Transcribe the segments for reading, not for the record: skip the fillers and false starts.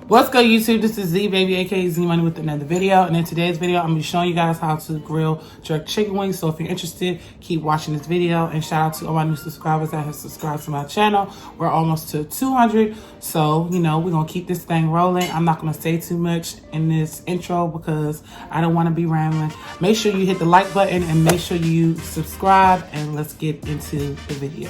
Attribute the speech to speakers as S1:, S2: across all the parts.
S1: What's good, YouTube? This is Z Baby, aka Z Money, with another video. And in today's video, I'm gonna be showing you guys how to grill jerk chicken wings. So if you're interested, keep watching this video. And shout out to all my new subscribers that have subscribed to my channel. We're almost to 200, so you know we're gonna keep this thing rolling. I'm not gonna say too much in this intro because I don't want to be rambling. Make sure you hit the like button and make sure you subscribe. And let's get into the video.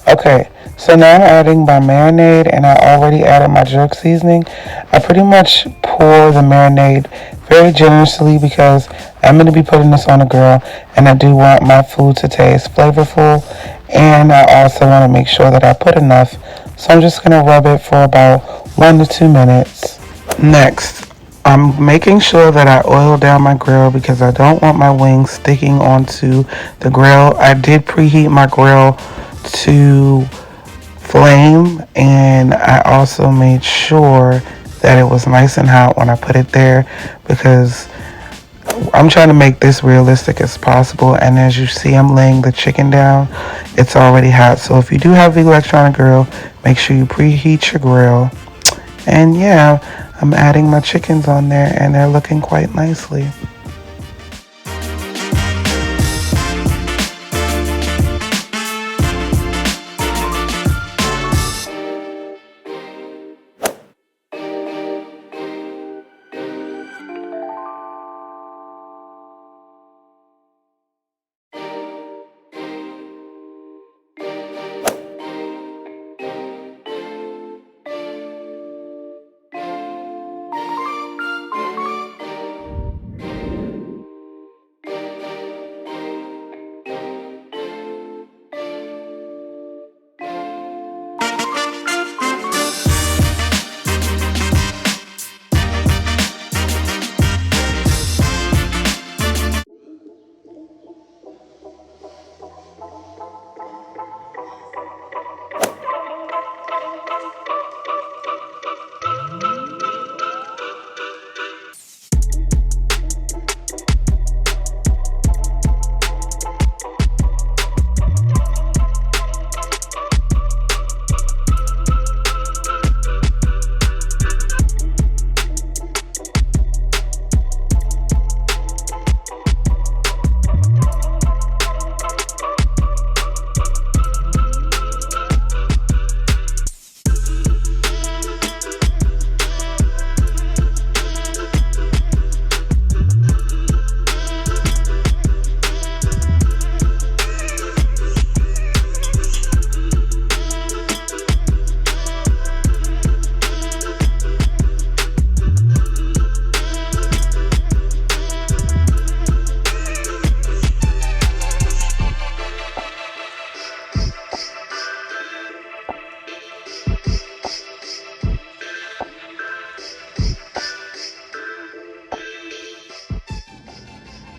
S2: Okay, so now I'm adding my marinade, and I already added my jerk seasoning. I pretty much pour the marinade very generously because I'm going to be putting this on a grill, and I do want my food to taste flavorful, and I also want to make sure that I put enough. So I'm just going to rub it for about 1 to 2 minutes. Next, I'm making sure that I oil down my grill because I don't want my wings sticking onto the grill. I did preheat my grill to flame, and I also made sure that it was nice and hot when I put it there because I'm trying to make this realistic as possible. And as you see, I'm laying the chicken down. It's already hot, so if you do have the electronic grill, make sure you preheat your grill. And yeah, I'm adding my chickens on there, and they're looking quite nicely.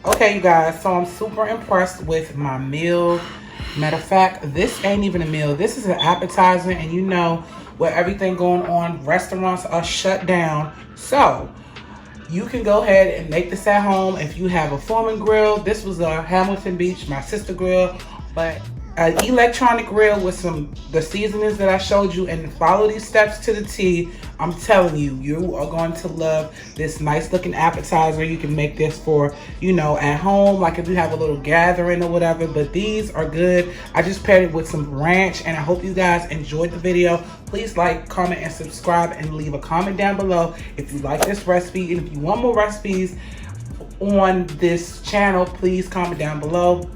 S1: Okay, you guys, so I'm super impressed with my meal. Matter of fact, this ain't even a meal. This is an appetizer, and you know, with everything going on, restaurants are shut down. So you can go ahead and make this at home if you have a Foreman grill. This was a Hamilton Beach, my sister grill, but an electronic grill with the seasonings that I showed you, and follow these steps to the T. I'm telling you, you are going to love this nice looking appetizer. You can make this for, you know, at home, like if you have a little gathering or whatever, but these are good. I just paired it with some ranch, and I hope you guys enjoyed the video. Please like, comment, and subscribe, and leave a comment down below if you like this recipe. And if you want more recipes on this channel, please comment down below.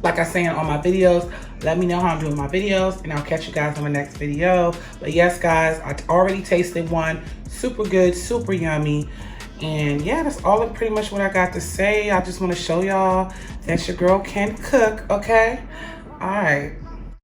S1: like I say in all my videos, let me know how I'm doing my videos, and I'll catch you guys on the next video. But yes, guys, I already tasted one. Super good, super yummy. And yeah, that's all pretty much what I got to say. I just want to show y'all that your girl can cook, okay? All right.